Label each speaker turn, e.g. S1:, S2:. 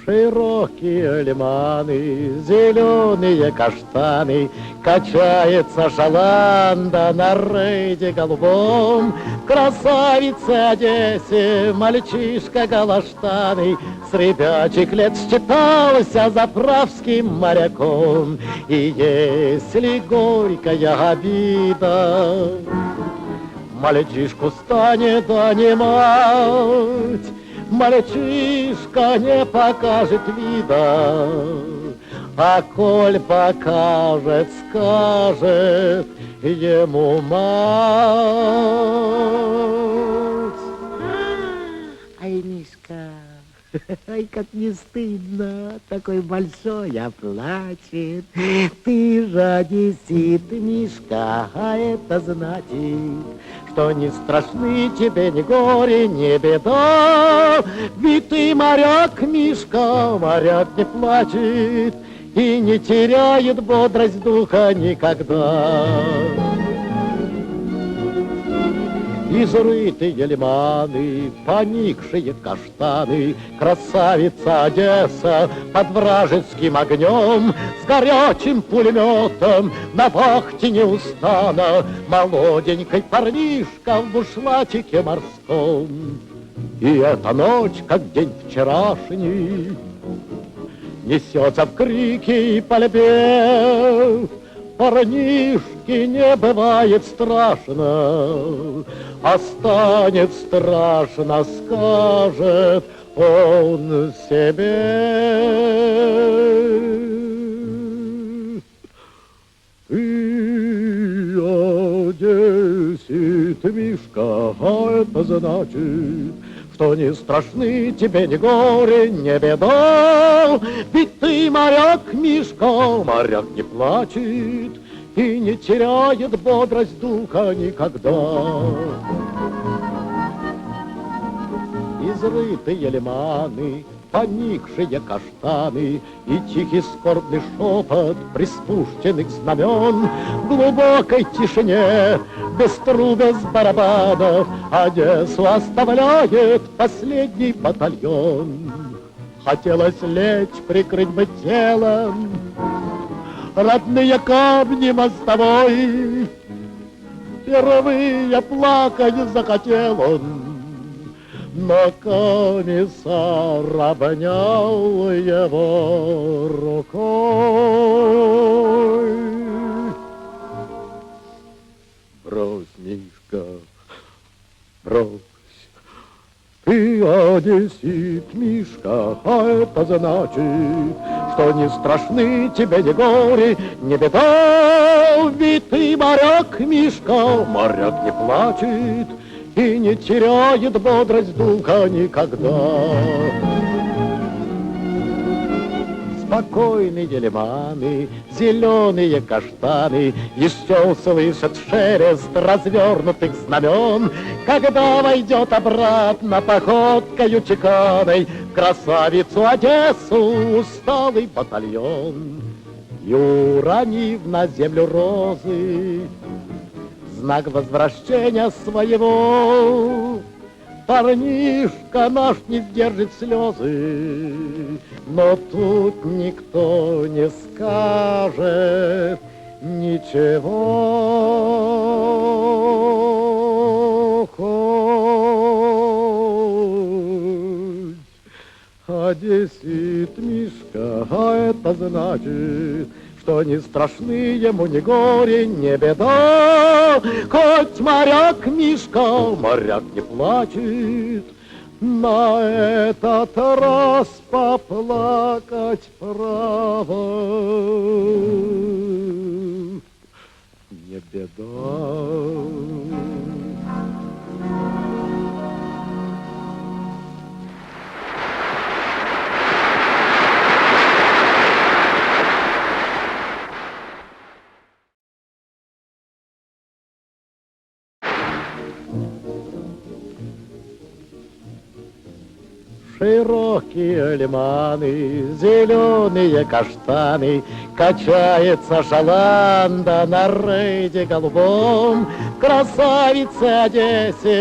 S1: Широкие лиманы, зеленые каштаны, качается шаланда на рейде голубом. Красавица Одессе, мальчишка галаштаны, с ребячих лет считался заправским моряком. И если горькая обида мальчишку станет донимать, мальчишка не покажет вида, а коль покажет, скажет ему мать. Ай, Мишка, ай, как не стыдно, такой большой, а плачет. Ты же одессит, Мишка, а это значит, что не страшны тебе ни горе, ни беда. Ведь ты моряк, Мишка, моряк не плачет и не теряет бодрость духа никогда. Изрытые лиманы, поникшие каштаны, красавица Одесса под вражеским огнем, с горячим пулеметом на вахте неустанно, молоденький парнишка в бушлатике морском. И эта ночь, как день вчерашний, несется в крике и пальбе. Парнишке не бывает страшно, а станет страшно, скажет он себе. Ты одессит, Мишка, а это значит, что не страшны тебе ни горе, ни беда. Ведь ты моряк, Мишка, моряк не плачет и не теряет бодрость духа никогда. Изрытые лиманы, поникшие каштаны и тихий скорбный шепот приспущенных знамен, в глубокой тишине, без труб, без барабанов, Одессу оставляет последний батальон. Хотелось лечь, прикрыть бы телом родные камни мостовой. Впервые плакать захотел он, но комиссар обнял его рукой. Брось, Мишка, брось, ты одессит, Мишка, а это значит, что не страшны тебе ни горе, ни беда. Ведь ты моряк, Мишка, моряк не плачет и не теряет бодрость духа никогда. Спокойные лиманы, зеленые каштаны, еще слышат шелест развернутых знамен, когда войдет обратно походкою чеканой красавицу Одессу усталый батальон. И уронив на землю розы, знак возвращения своего, парнишка наш не сдержит слезы, но тут никто не скажет ничего. Хоть одессит, Мишка, а это значит, что не страшны ему ни горе, ни беда. Хоть моряк, Мишка, моряк не плачет, на этот раз поплакать право не беда. Широкие лиманы, зеленые каштаны, качается шаланда на рейде голубом. Красавица Одессе